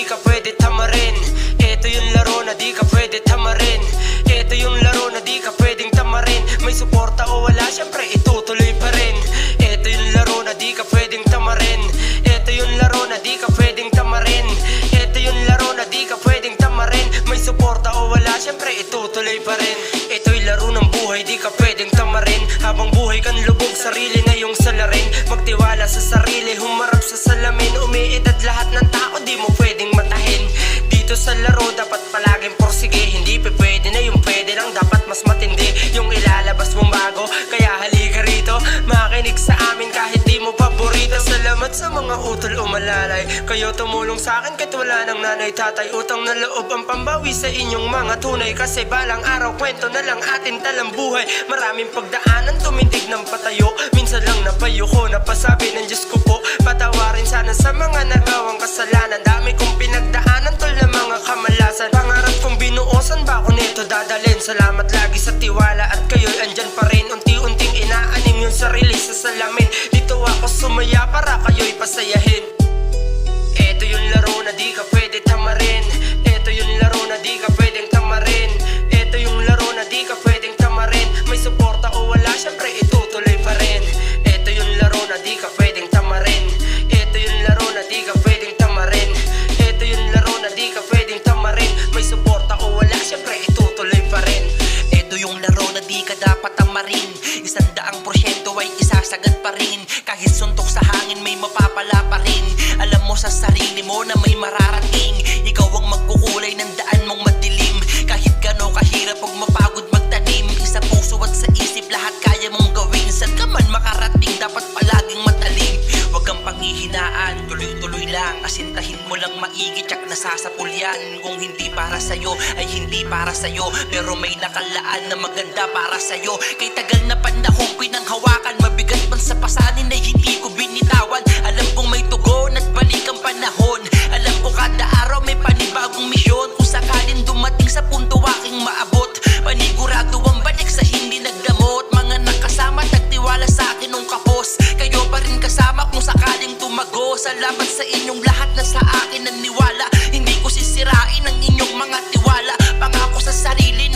ka pwede tamarin. Ito yung laro na di ka pwede tamarin. Ito yung laro na di ka pwedeng tamarin. May suporta o wala, syempre itutuloy pa rin. Ito yung laro na di ka pwedeng tamarin. Ito yung laro na di ka pwedeng tamarin. Ito yung laro na di ka pwedeng tamarin. May suporta o wala, syempre itutuloy pa rin. Ito'y laro ng buhay, di ka pwedeng tamarin. Habang buhay kang lubog, sarili na yung salarin. Magtiwala sa sarili, humarap sa salamin. Umiidad lahat ng tao, di mo pwedeng matahin. Dito sa laro, dapat palaging porsige. Hindi pwede na yung pwede lang, dapat mas matindi yung ilalabas mong bago. Kaya halika rito, makinig sa amin kahit di mo paborito. Salamat sa mga utol o malalay, kayo tumulong sa akin kahit wala ng nanay tatay. Utang na loob ang pambawi sa inyong mga tunay. Kasi balang araw kwento na lang atin talang buhay. Maraming pagdaanan, tumindig ng patayo. Minsan lang napayo ko, napasabi ng Diyos ko po. Patawarin sana sa mga nagawang kasalanan. Dami kong pinagdaanan tol na mga kamalasan. Pangarap kong binuosan ba ako nito dadalhin. Salamat lagi sa tiwala at kayo'y andyan pa rin. Unti-unting inaanim yung sarili sa salamin. Dito ako sumaya para kayo'y pasayahin. Ito yung laro na di ka pwede tamarin. Ito yung laro na di ka pwedeng tamarin. Ito yung laro na di ka pwedeng tamarin. May suporta o wala, syempre itutuloy pa rin. Ito yung laro na di ka pwedeng tamarin. Ito yung laro na di ka pwedeng tamarin. Ito yung laro na di ka pwedeng tamarin. May suporta o wala, syempre itutuloy pa rin. Ito yung laro na di ka dapat tamarin. 100% ay isasagad pa rin. Kahit suntok sa hangin may mapapala pa rin. Alam mo sa sarili mo na may mararating. Ikaw ang magkukulay ng daan mong madilim. Kahit gano'n kahirap huwag mapagod magtanim. Sa puso at sa isip lahat kaya mong gawin. Saan ka man makarating dapat palaging matalim. Huwag kang panghihinaan, tuloy-tuloy lang. Asintahin mo lang maigi, tsak nasasapul yan. Kung hindi para sa'yo ay hindi para sa'yo. Pero may nakalaan na maganda para sa'yo. Kay tagal na panahong pinanghawakan, mabigat man sa pasanin ay hindi ko binitawan. Alam kong may tugon at balik ang panahon. Alam ko kada araw may panibagong misyon. Kung sakaling dumating sa punto aking maabot, panigurado ang balik sa hindi nagdamot. Mga nakasama nagtiwala sa akin nung kapos. Kayo pa rin kasama kung sakaling tumago. Salamat sa inyong lahat na sa akin naniwala. Hindi ko sisirain ang inyong mga tiwala. Pangako sa sarili